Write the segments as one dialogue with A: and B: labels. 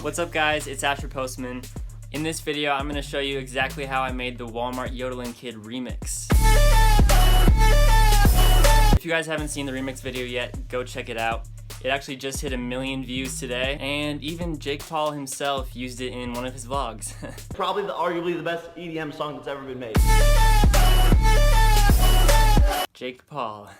A: What's up guys, it's Asher Postman. In this video, I'm going to show you exactly how I made the Walmart Yodeling Kid remix. If you guys haven't seen the remix video yet, go check it out. It actually just hit 1 million views today, and even Jake Paul himself used it in one of his vlogs.
B: Probably arguably the best EDM song that's ever been made.
A: Jake Paul.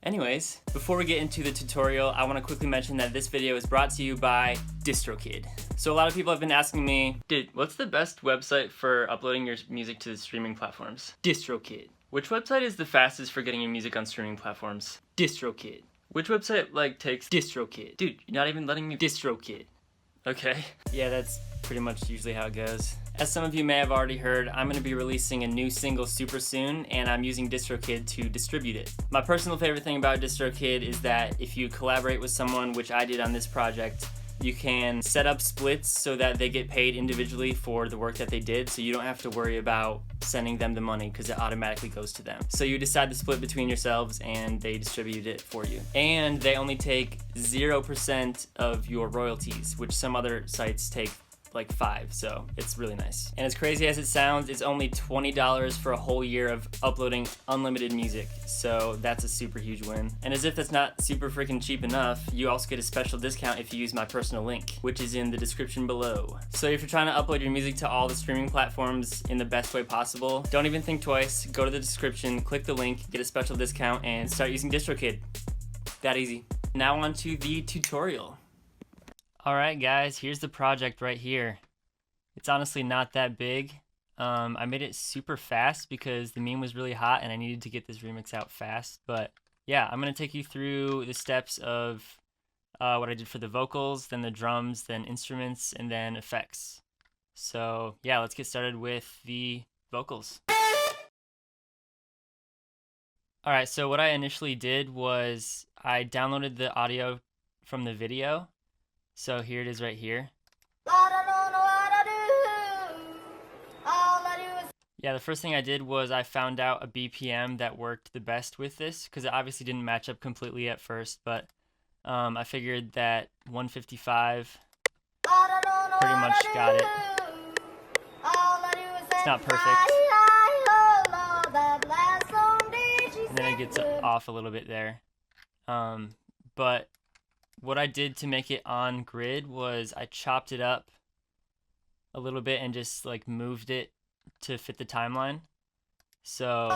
A: Anyways, before we get into the tutorial, I want to quickly mention that this video is brought to you by DistroKid. So a lot of people have been asking me, dude, what's the best website for uploading your music to the streaming platforms? DistroKid. Which website is the fastest for getting your music on streaming platforms? DistroKid. Which website takes DistroKid? Dude, you're not even letting me DistroKid. Okay. Yeah, that's pretty much usually how it goes. As some of you may have already heard, I'm going to be releasing a new single super soon, and I'm using DistroKid to distribute it. My personal favorite thing about DistroKid is that if you collaborate with someone, which I did on this project, you can set up splits so that they get paid individually for the work that they did, so you don't have to worry about sending them the money because it automatically goes to them. So you decide the split between yourselves and they distribute it for you. And they only take 0% of your royalties, which some other sites take like 5, so it's really nice. And as crazy as it sounds, it's only $20 for a whole year of uploading unlimited music, so that's a super huge win. And as if that's not super freaking cheap enough, you also get a special discount if you use my personal link, which is in the description below. So if you're trying to upload your music to all the streaming platforms in the best way possible, don't even think twice, go to the description, click the link, get a special discount, and start using DistroKid. That easy. Now on to the tutorial. Alright guys, here's the project right here. It's honestly not that big. I made it super fast because the meme was really hot and I needed to get this remix out fast. But yeah, I'm going to take you through the steps of what I did for the vocals, then the drums, then instruments, and then effects. So yeah, let's get started with the vocals. Alright, so what I initially did was I downloaded the audio from the video. So here it is right here. Yeah, the first thing I did was I found out a BPM that worked the best with this, because it obviously didn't match up completely at first, but I figured that 155 pretty much got it. It's not perfect. And then it gets off a little bit there. But what I did to make it on grid was I chopped it up a little bit and just like moved it to fit the timeline. So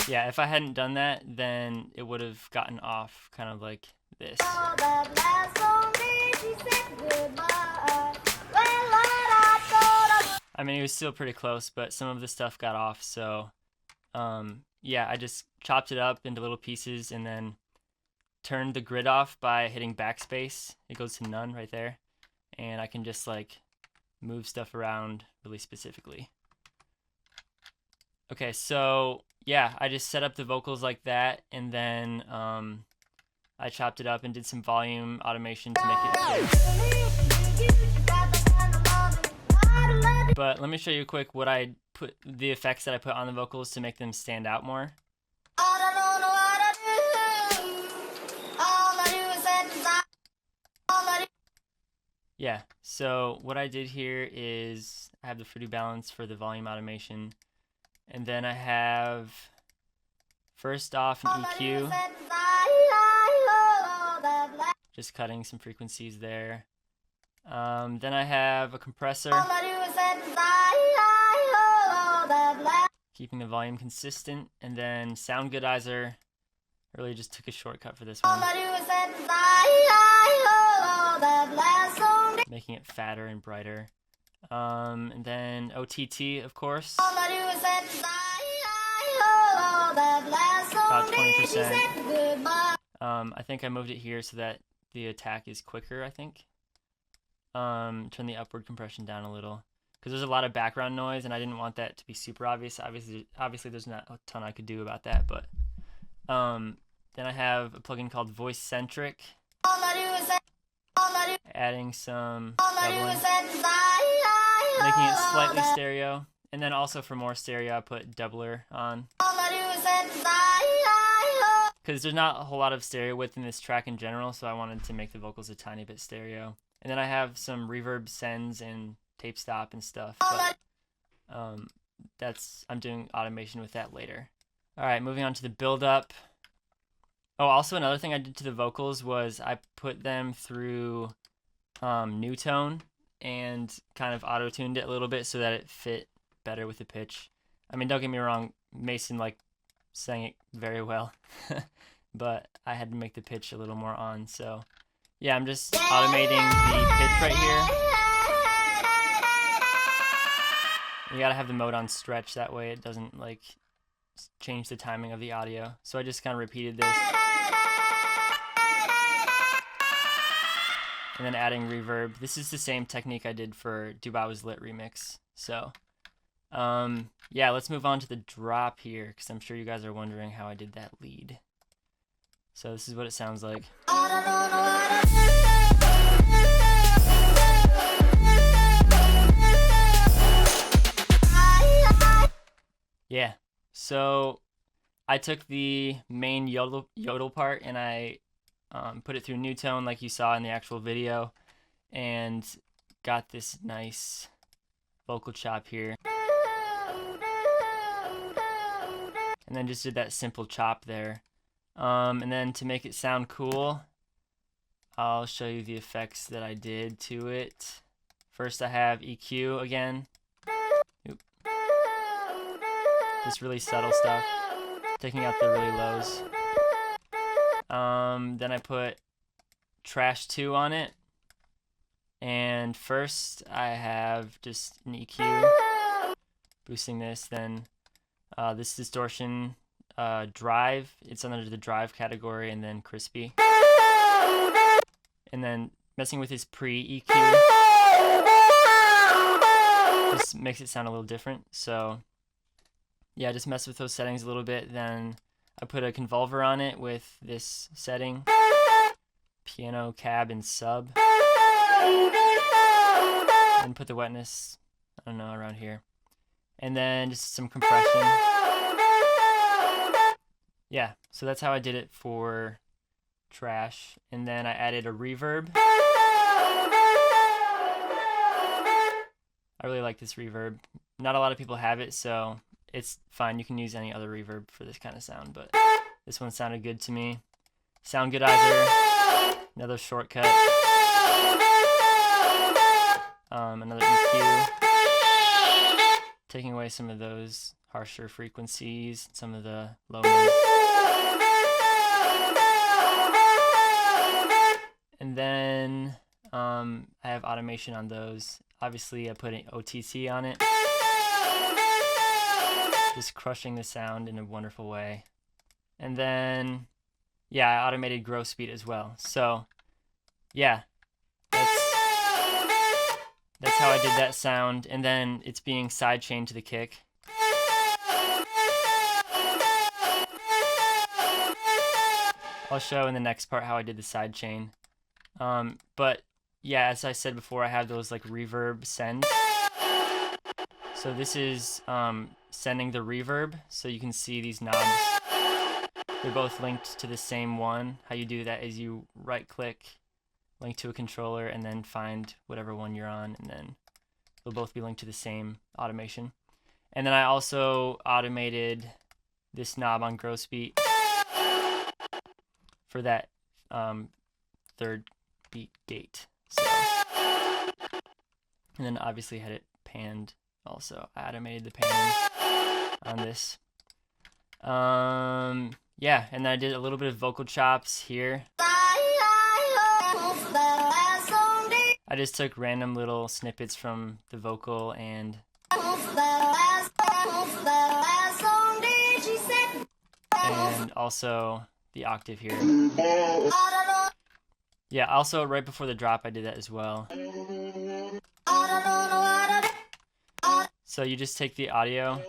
A: yeah, if I hadn't done that, then it would have gotten off kind of like this. I mean, it was still pretty close, but some of the stuff got off, so yeah, I just chopped it up into little pieces and then turned the grid off by hitting backspace. It goes to none right there, and I can just like move stuff around really specifically. Okay, so yeah, I just set up the vocals like that, and then I chopped it up and did some volume automation to make it fit. But let me show you quick what I put, the effects that I put on the vocals to make them stand out more. Yeah, so what I did here is I have the Fruity Balance for the volume automation, and then I have first off an EQ, just cutting some frequencies there. Then I have a compressor, keeping the volume consistent, and then Sound Goodizer. I really just took a shortcut for this one, making it fatter and brighter. And then OTT, of course, about 20%. I think I moved it here so that the attack is quicker, I think. Turn the upward compression down a little, because there's a lot of background noise and I didn't want that to be super obvious. Obviously there's not a ton I could do about that, but then I have a plugin called Voice Centric, adding some doubling, making it slightly stereo, And then also for more stereo, I put doubler on. Because there's not a whole lot of stereo width in this track in general, so I wanted to make the vocals a tiny bit stereo. And then I have some reverb sends and tape stop and stuff, but I'm doing automation with that later. Alright, moving on to the build up. Oh, also another thing I did to the vocals was I put them through New Tone and kind of auto-tuned it a little bit so that it fit better with the pitch. I mean, don't get me wrong, Mason sang it very well, but I had to make the pitch a little more on, so yeah, I'm just automating the pitch right here. You gotta have the mode on stretch, that way it doesn't change the timing of the audio. So I just kind of repeated this. And then adding reverb. This is the same technique I did for Dubai Was Lit remix. So, yeah, let's move on to the drop here, because I'm sure you guys are wondering how I did that lead. So this is what it sounds like. Yeah, so I took the main yodel part and I put it through New Tone like you saw in the actual video, and got this nice vocal chop here. And then just did that simple chop there. And then to make it sound cool, I'll show you the effects that I did to it. First I have EQ again. Oop. Just really subtle stuff, taking out the really lows. Then I put Trash 2 on it. And first I have just an EQ, boosting this, then this distortion drive, it's under the drive category, and then crispy. And then messing with his pre-EQ just makes it sound a little different. So yeah, just mess with those settings a little bit. Then I put a convolver on it with this setting, piano, cab, and sub. And put the wetness, I don't know, around here. And then just some compression. Yeah, so that's how I did it for Trash. And then I added a reverb. I really like this reverb. Not a lot of people have it, so it's fine. You can use any other reverb for this kind of sound, but this one sounded good to me. Sound Goodizer, another shortcut. Another EQ. Taking away some of those harsher frequencies, some of the low mids. And then I have automation on those. Obviously I put an OTC on it. Just crushing the sound in a wonderful way. And then, yeah, I automated grow speed as well. So, yeah, that's how I did that sound. And then it's being sidechained to the kick. I'll show in the next part how I did the sidechain. But yeah, as I said before, I have those reverb sends. So this is sending the reverb, so you can see these knobs. They're both linked to the same one. How you do that is you right click, link to a controller, and then find whatever one you're on, and then they'll both be linked to the same automation. And then I also automated this knob on grow speed for that third beat gate. So, and then obviously had it panned also. I automated the panning on this. Yeah, and then I did a little bit of vocal chops here. I just took random little snippets from the vocal and also the octave here. Yeah, also right before the drop I did that as well. So you just take the audio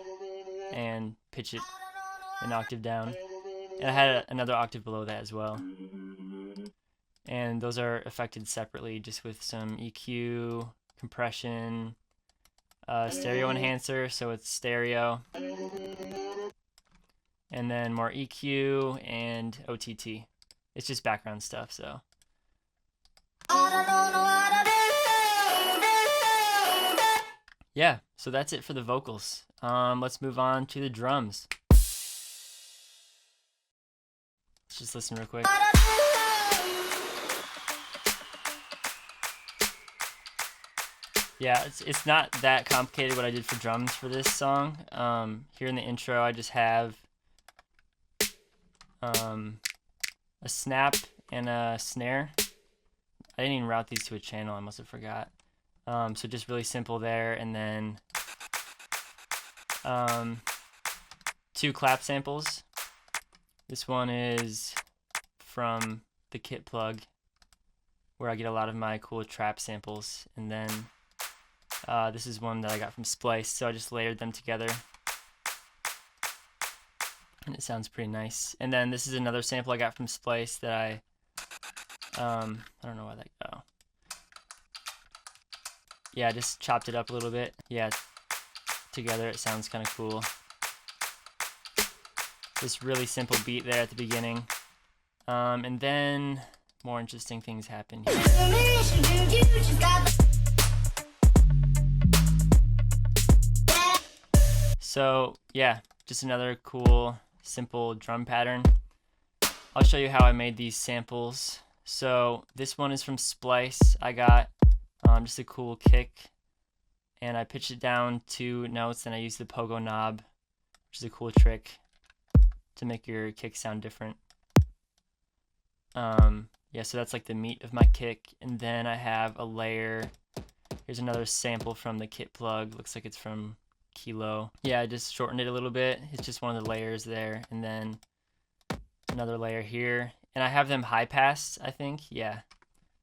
A: and pitch it an octave down. And I had another octave below that as well. And those are affected separately just with some EQ, compression, stereo enhancer, so it's stereo. And then more EQ and OTT. It's just background stuff, so. Yeah, so that's it for the vocals. Let's move on to the drums. Let's just listen real quick. Yeah, it's not that complicated what I did for drums for this song. Here in the intro, I just have a snap and a snare. I didn't even route these to a channel, I must have forgot. So just really simple there, and then 2 clap samples. This one is from the kit plug, where I get a lot of my cool trap samples, and then this is one that I got from Splice, so I just layered them together, and it sounds pretty nice. And then this is another sample I got from Splice that I don't know why that, oh. Yeah, I just chopped it up a little bit. Yeah, together it sounds kind of cool. This really simple beat there at the beginning. And then more interesting things happen here. So yeah, just another cool, simple drum pattern. I'll show you how I made these samples. So this one is from Splice. I got just a cool kick, and I pitched it down 2 notes, and I used the pogo knob, which is a cool trick to make your kick sound different. Yeah, so that's like the meat of my kick, and then I have a layer. Here's another sample from the kit plug. Looks like it's from Kilo. Yeah, I just shortened it a little bit. It's just one of the layers there, and then another layer here. And I have them high passed, I think. Yeah.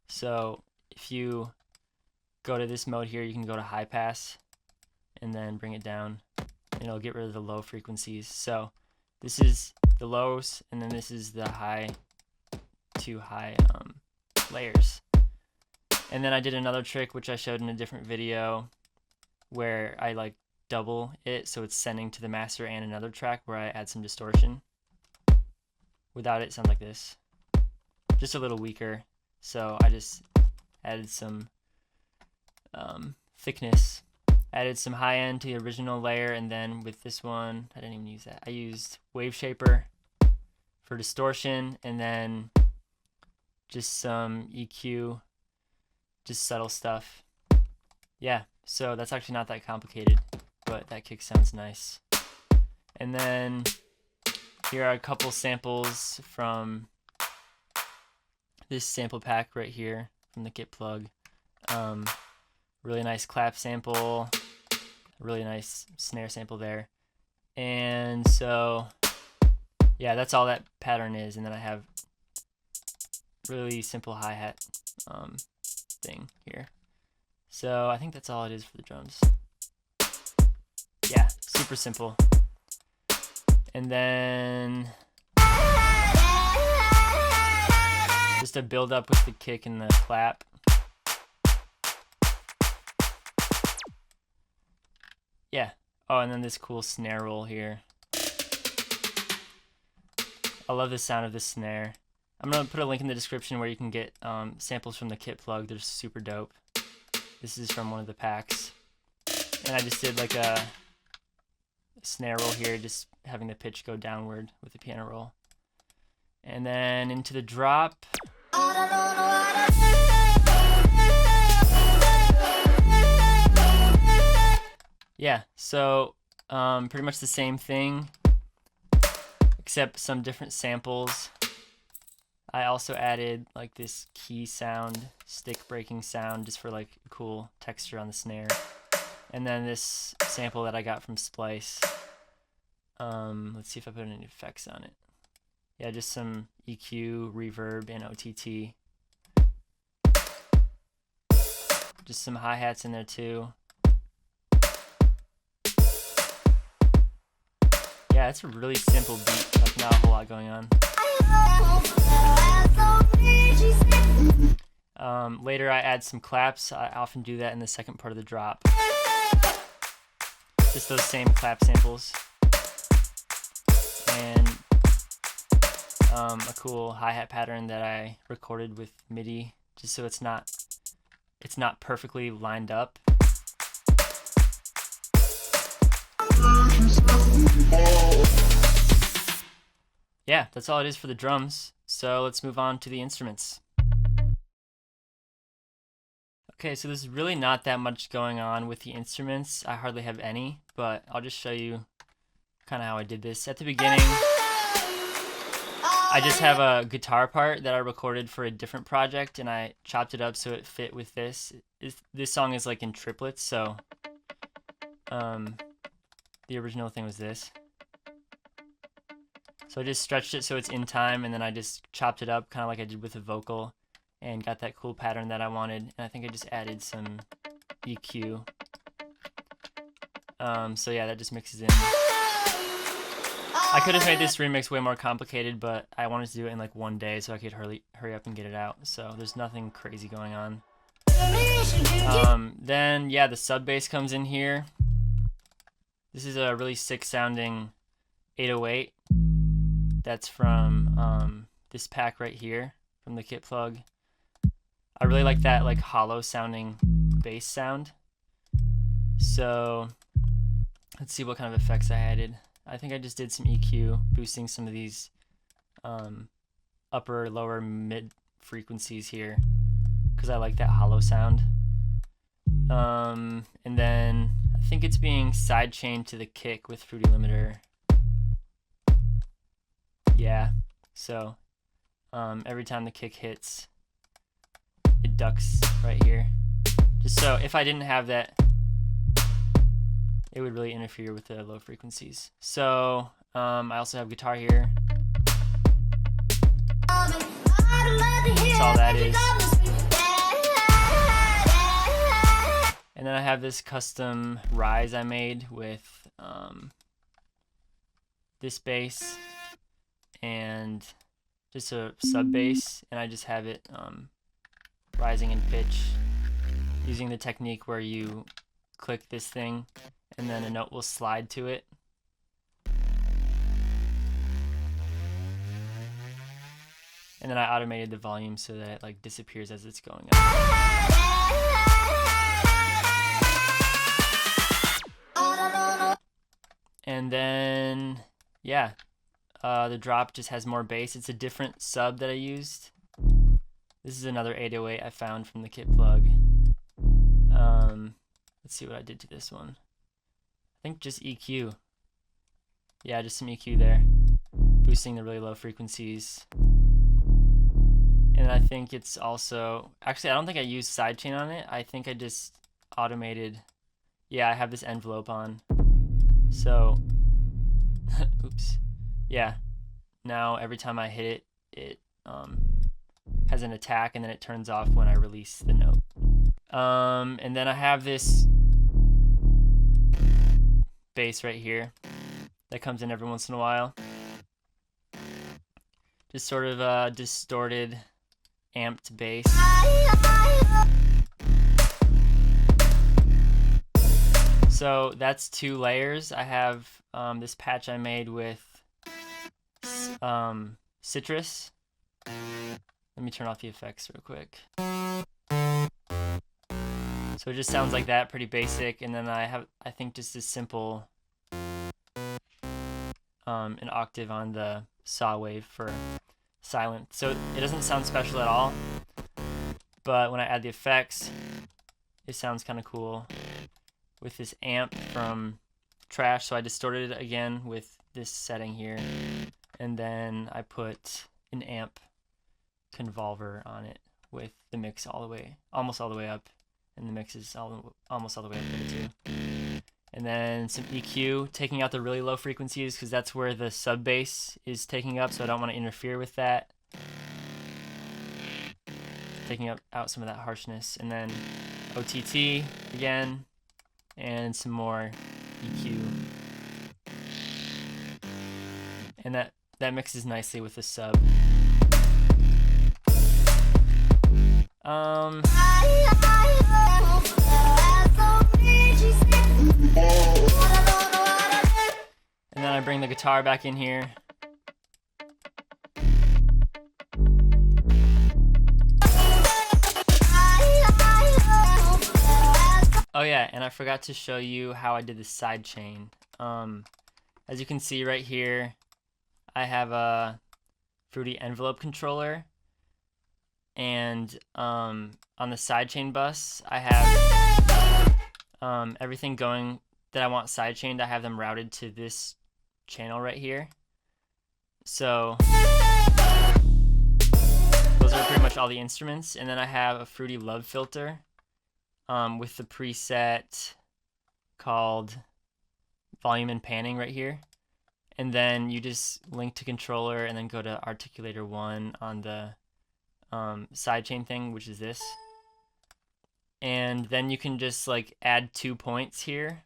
A: So if you go to this mode here, you can go to high pass and then bring it down, and it'll get rid of the low frequencies. So this is the lows, and then this is the high, 2 high layers. And then I did another trick, which I showed in a different video, where I like double it, so it's sending to the master and another track, where I add some distortion. Without it, it sounds like this, just a little weaker. So I just added some thickness, added some high end to the original layer, and then with this one, I didn't even use that. I used Wave Shaper for distortion, and then just some EQ, just subtle stuff. Yeah, so that's actually not that complicated, but that kick sounds nice. And then here are a couple samples from this sample pack right here from the kit plug. Really nice clap sample, really nice snare sample there. And so yeah, that's all that pattern is. And then I have really simple hi-hat thing here. So I think that's all it is for the drums. Yeah, super simple. And then just a build up with the kick and the clap. Yeah. Oh, and then this cool snare roll here. I love the sound of this snare. I'm going to put a link in the description where you can get samples from the kit plug. They're super dope. This is from one of the packs. And I just did like a snare roll here, just having the pitch go downward with the piano roll. And then into the drop. Yeah, so pretty much the same thing, except some different samples. I also added like this key sound, stick breaking sound, just for like a cool texture on the snare. And then this sample that I got from Splice. Let's see if I put any effects on it. Yeah, just some EQ, reverb, and OTT. Just some hi-hats in there too. Yeah, it's a really simple beat, like not a whole lot going on. Later I add some claps. I often do that in the second part of the drop. just those same clap samples, and a cool hi-hat pattern that I recorded with MIDI, just so it's not perfectly lined up. Yeah, that's all it is for the drums. So let's move on to the instruments. Okay, so there's really not that much going on with the instruments. I hardly have any, but I'll just show you kind of how I did this. At the beginning, I just have a guitar part that I recorded for a different project, and I chopped it up so it fit with this. This song is like in triplets, so the original thing was this. So I just stretched it so it's in time, and then I just chopped it up kind of like I did with the vocal, and got that cool pattern that I wanted. And I think I just added some EQ. So yeah, that just mixes in. I could have made this remix way more complicated, but I wanted to do it in like one day so I could hurry up and get it out. So there's nothing crazy going on. Then yeah, the sub bass comes in here. This is a really sick sounding 808. That's from this pack right here from the kit plug. I really like that like hollow sounding bass sound. So let's see what kind of effects I added. I think I just did some EQ, boosting some of these upper, lower, mid frequencies here, because I like that hollow sound. And then I think it's being sidechained to the kick with Fruity Limiter. Yeah, so every time the kick hits, it ducks right here. Just so if I didn't have that, it would really interfere with the low frequencies. So I also have guitar here. That's all that is. And then I have this custom rise I made with this bass and just a sub bass, and I just have it rising in pitch using the technique where you click this thing and then a note will slide to it. And then I automated the volume so that it like disappears as it's going up. And then yeah, the drop just has more bass. It's a different sub that I used. This is another 808 I found from the kit plug. Let's see what I did to this one. I think just EQ. Yeah, just some EQ there, boosting the really low frequencies. And I think it's also, actually I don't think I used sidechain on it. I think I just automated, yeah, I have this envelope on. So, oops. Yeah, now every time I hit it, it has an attack, and then it turns off when I release the note. And then I have this bass right here that comes in every once in a while. Just sort of a distorted, amped bass. So that's 2 layers. I have this patch I made with citrus. Let me turn off the effects real quick. So it just sounds like that, pretty basic. And then I have, I think, just this simple an octave on the saw wave for silent. So it doesn't sound special at all, but when I add the effects, it sounds kind of cool with this amp from Trash. So I distorted it again with this setting here, and then I put an amp convolver on it with the mix all the way, almost all the way up, and the mix is almost all the way up there too. And then some EQ, taking out the really low frequencies because that's where the sub bass is taking up, so I don't want to interfere with that. Taking out some of that harshness, and then OTT again, and some more EQ. And that mixes nicely with the sub. And then I bring the guitar back in here. Oh yeah, and I forgot to show you how I did the side chain. As you can see right here, I have a Fruity envelope controller, and on the sidechain bus, I have everything going that I want sidechained. I have them routed to this channel right here. So those are pretty much all the instruments, and then I have a Fruity Love filter with the preset called volume and panning right here. And then you just link to controller and then go to articulator 1 on the sidechain thing, which is this. And then you can just like add 2 points here,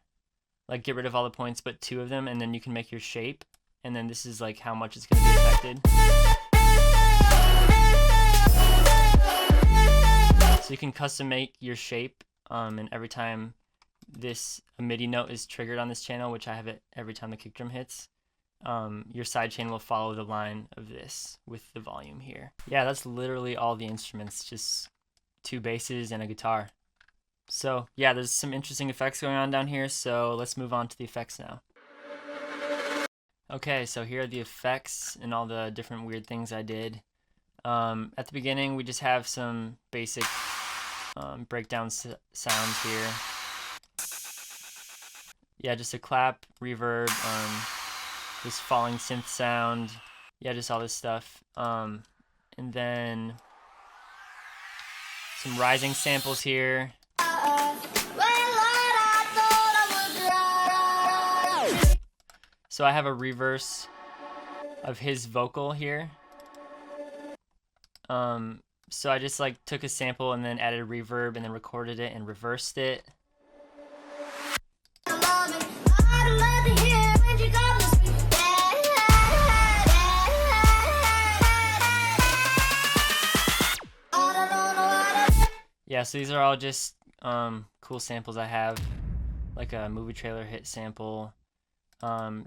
A: like get rid of all the points but 2 of them, and then you can make your shape. And then this is like how much it's going to be affected. So you can custom make your shape, and every time a MIDI note is triggered on this channel, which I have it every time the kick drum hits, your sidechain will follow the line of this with the volume here. Yeah, that's literally all the instruments, just 2 basses and a guitar. So yeah, there's some interesting effects going on down here, so let's move on to the effects now. Okay, so here are the effects and all the different weird things I did. At the beginning, we just have some basic breakdown sounds here. Yeah, just a clap, reverb, this falling synth sound, yeah, just all this stuff. And then some rising samples here. So I have a reverse of his vocal here. So I just like took a sample and then added a reverb and then recorded it and reversed it. Yeah, so these are all just cool samples I have, like a movie trailer hit sample,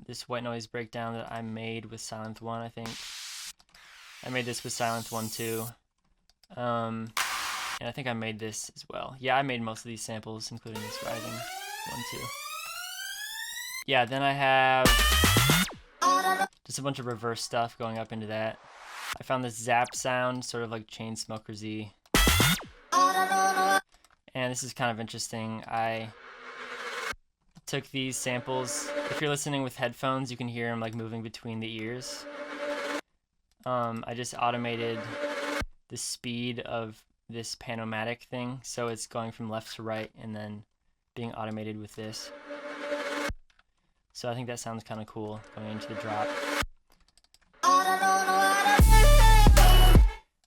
A: this white noise breakdown that I made with Silent One, I think. I made this with Silent One too, and I think I made this as well. Yeah, I made most of these samples, including this rising one too. Yeah, then I have just a bunch of reverse stuff going up into that. I found this zap sound, sort of like Chainsmokers-y. And this is kind of interesting. I took these samples. If you're listening with headphones, you can hear them like moving between the ears. I just automated the speed of this Panomatic thing, so it's going from left to right and then being automated with this. So I think that sounds kind of cool going into the drop.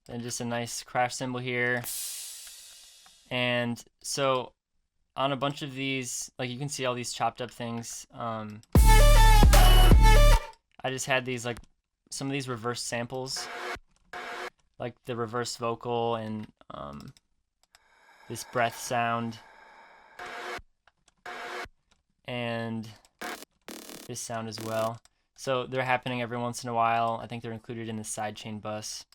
A: Then just a nice crash cymbal here. And so on a bunch of these, like you can see all these chopped up things, I just had these like some of these reverse samples, like the reverse vocal and this breath sound and this sound as well. So they're happening every once in a while. I think they're included in the sidechain bus.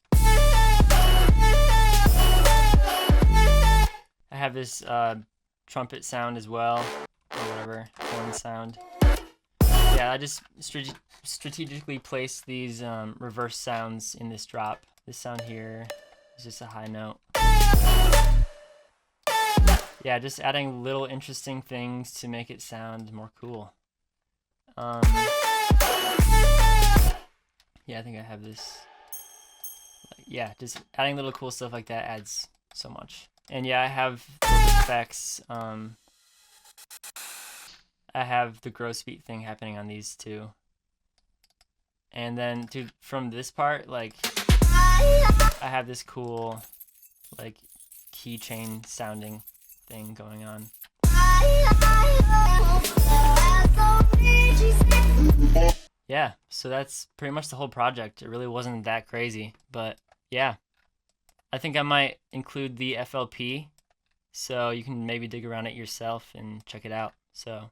A: I have this trumpet sound as well, or whatever, horn sound. Yeah, I just strategically placed these reverse sounds in this drop. This sound here is just a high note. Yeah, just adding little interesting things to make it sound more cool. Yeah, I think I have this. Yeah, just adding little cool stuff like that adds so much. And yeah, I have those effects. I have the gross beat thing happening on these too. And then, dude, from this part, like, I have this cool, like, keychain sounding thing going on. Yeah, so that's pretty much the whole project. It really wasn't that crazy, but yeah. I think I might include the FLP, so you can maybe dig around it yourself and check it out. So,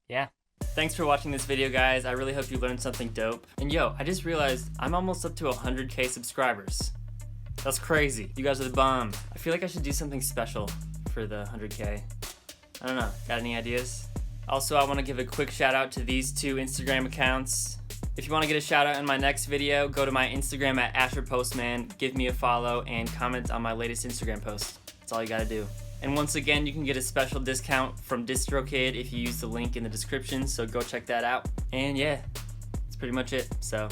A: yeah. Thanks for watching this video, guys. I really hope you learned something dope. And yo, I just realized I'm almost up to 100K subscribers. That's crazy. You guys are the bomb. I feel like I should do something special for the 100K. I don't know. Got any ideas? Also, I want to give a quick shout out to these two Instagram accounts. If you want to get a shout out in my next video, go to my Instagram at AsherPostman, give me a follow, and comment on my latest Instagram post. That's all you gotta do. And once again, you can get a special discount from DistroKid if you use the link in the description, so go check that out. And yeah, that's pretty much it. So.